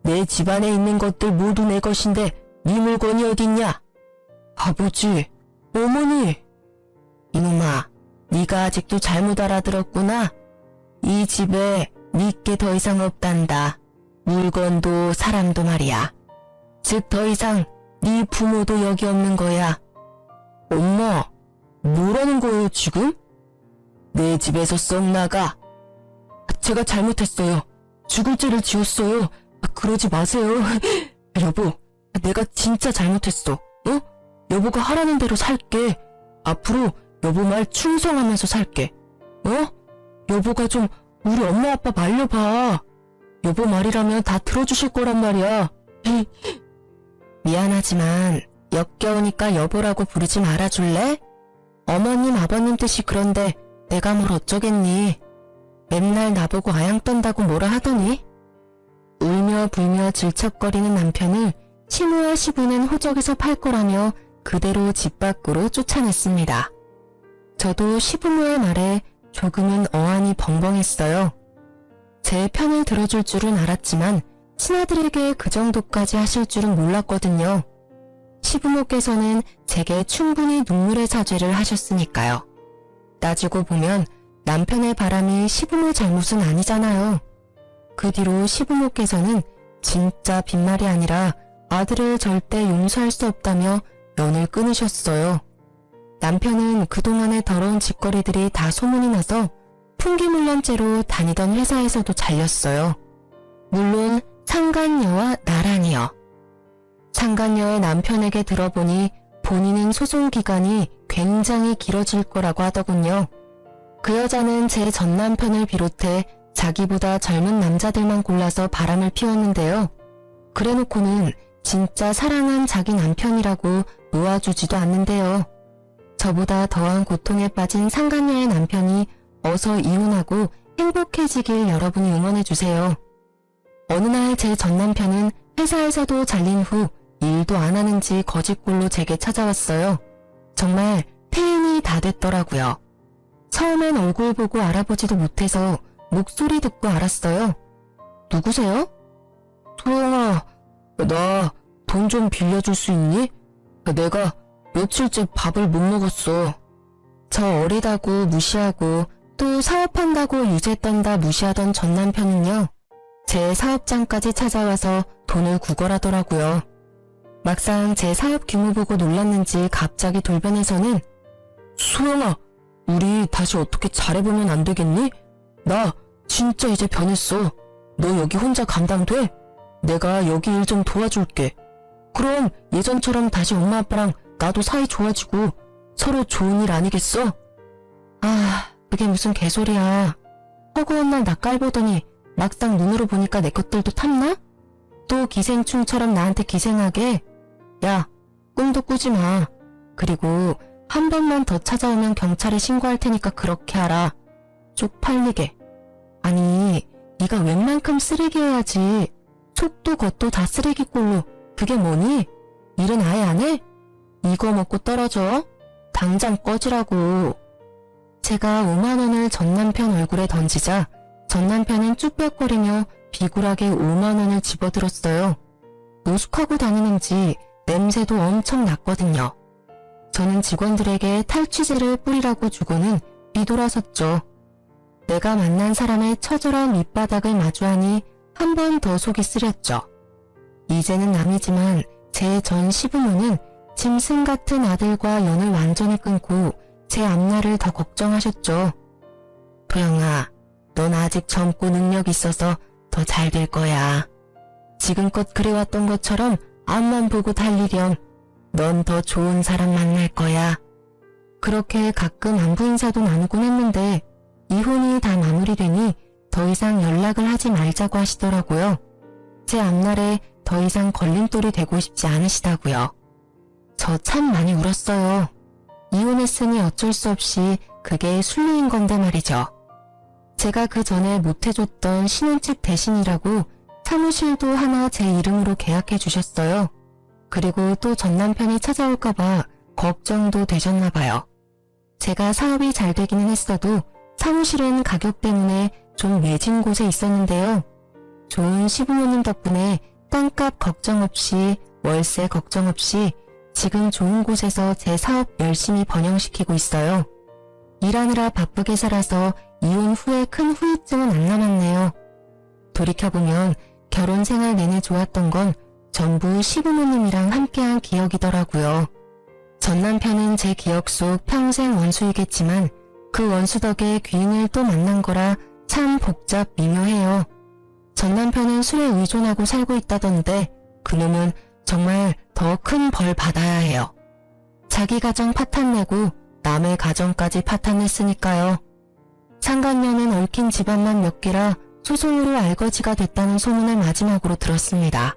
내 집안에 있는 것들 모두 내 것인데 네 물건이 어딨냐? 아버지, 어머니. 이놈아, 네가 아직도 잘못 알아들었구나. 이 집에 네게 더 이상 없단다. 물건도 사람도 말이야. 즉 더 이상 네 부모도 여기 없는 거야. 엄마, 뭐라는 거예요 지금? 내 집에서 썩 나가. 제가 잘못했어요. 죽을 죄를 지었어요. 그러지 마세요. 여보, 내가 진짜 잘못했어. 여보가 하라는 대로 살게. 앞으로 여보 말 충성하면서 살게. 여보가 좀 우리 엄마 아빠 말려봐. 여보 말이라면 다 들어주실 거란 말이야. 미안하지만 역겨우니까 여보라고 부르지 말아줄래? 어머님 아버님 뜻이 그런데 내가 뭘 어쩌겠니. 맨날 나보고 아양 떤다고 뭐라 하더니. 울며 불며 질척거리는 남편을 시모와 시부는 호적에서 팔 거라며 그대로 집 밖으로 쫓아냈습니다. 저도 시부모의 말에 조금은 어안이 벙벙했어요. 제 편을 들어줄 줄은 알았지만 친아들에게 그 정도까지 하실 줄은 몰랐거든요. 시부모께서는 제게 충분히 눈물의 사죄를 하셨으니까요. 따지고 보면 남편의 바람이 시부모 잘못은 아니잖아요. 그 뒤로 시부모께서는 진짜 빈말이 아니라 아들을 절대 용서할 수 없다며 연을 끊으셨어요. 남편은 그동안의 더러운 짓거리들이 다 소문이 나서 풍기물란죄로 다니던 회사에서도 잘렸어요. 물론 상간녀와 나란히요. 상간녀의 남편에게 들어보니 본인은 소송 기간이 굉장히 길어질 거라고 하더군요. 그 여자는 제 전남편을 비롯해 자기보다 젊은 남자들만 골라서 바람을 피웠는데요. 그래놓고는 진짜 사랑한 자기 남편이라고 놓아주지도 않는데요. 저보다 더한 고통에 빠진 상간녀의 남편이 어서 이혼하고 행복해지길 여러분이 응원해주세요. 어느 날 제 전남편은 회사에서도 잘린 후 일도 안 하는지 거짓골로 제게 찾아왔어요. 정말 폐인이 다 됐더라고요. 처음엔 얼굴 보고 알아보지도 못해서 목소리 듣고 알았어요. 누구세요? 소영아, 나 돈 좀 빌려줄 수 있니? 내가 며칠째 밥을 못 먹었어. 저 어리다고 무시하고 또 사업한다고 유죄 떤다 무시하던 전 남편은요. 제 사업장까지 찾아와서 돈을 구걸하더라고요. 막상 제 사업 규모 보고 놀랐는지 갑자기 돌변해서는 소영아, 우리 다시 어떻게 잘해보면 안 되겠니? 나 진짜 이제 변했어. 너 여기 혼자 감당돼? 내가 여기 일 좀 도와줄게. 그럼 예전처럼 다시 엄마 아빠랑 나도 사이 좋아지고 서로 좋은 일 아니겠어? 아, 그게 무슨 개소리야. 허구한 날 나 깔보더니 막상 눈으로 보니까 내 것들도 탐나? 또 기생충처럼 나한테 기생하게? 야, 꿈도 꾸지 마. 그리고 한 번만 더 찾아오면 경찰에 신고할 테니까 그렇게 하라. 쪽팔리게. 아니, 네가 웬만큼 쓰레기여야지. 속도 겉도 다 쓰레기꼴로. 그게 뭐니? 일은 아예 안 해? 이거 먹고 떨어져? 당장 꺼지라고. 제가 5만 원을 전 남편 얼굴에 던지자 전 남편은 쭈뼛거리며 비굴하게 5만 원을 집어들었어요. 노숙하고 다니는지 냄새도 엄청 났거든요. 저는 직원들에게 탈취제를 뿌리라고 주고는 뒤돌아섰죠. 내가 만난 사람의 처절한 밑바닥을 마주하니 한 번 더 속이 쓰렸죠. 이제는 남이지만 제 전 시부모는 짐승 같은 아들과 연을 완전히 끊고 제 앞날을 더 걱정하셨죠. 도영아, 넌 아직 젊고 능력 있어서 더 잘 될 거야. 지금껏 그래왔던 것처럼 앞만 보고 달리렴. 넌 더 좋은 사람 만날 거야. 그렇게 가끔 안부 인사도 나누곤 했는데 이혼이 다 마무리되니 더 이상 연락을 하지 말자고 하시더라고요. 제 앞날에 더 이상 걸림돌이 되고 싶지 않으시다고요. 저 참 많이 울었어요. 이혼했으니 어쩔 수 없이 그게 순리인 건데 말이죠. 제가 그 전에 못해줬던 신혼집 대신이라고 사무실도 하나 제 이름으로 계약해 주셨어요. 그리고 또 전 남편이 찾아올까봐 걱정도 되셨나봐요. 제가 사업이 잘 되기는 했어도 사무실은 가격 때문에 좀 외진 곳에 있었는데요. 좋은 시부모님 덕분에 땅값 걱정 없이 월세 걱정 없이 지금 좋은 곳에서 제 사업 열심히 번영시키고 있어요. 일하느라 바쁘게 살아서 이혼 후에 큰 후유증은 안 남았네요. 돌이켜보면 결혼 생활 내내 좋았던 건 전부 시부모님이랑 함께한 기억이더라고요. 전 남편은 제 기억 속 평생 원수이겠지만 그 원수 덕에 귀인을 또 만난 거라 참 복잡 미묘해요. 전 남편은 술에 의존하고 살고 있다던데 그놈은 정말 더 큰 벌 받아야 해요. 자기 가정 파탄내고 남의 가정까지 파탄냈으니까요. 상간녀는 얽힌 집안만 몇 개라 소송으로 알거지가 됐다는 소문을 마지막으로 들었습니다.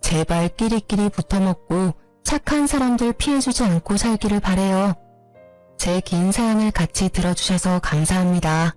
제발 끼리끼리 붙어먹고 착한 사람들 피해주지 않고 살기를 바래요. 제 긴 사연을 같이 들어주셔서 감사합니다.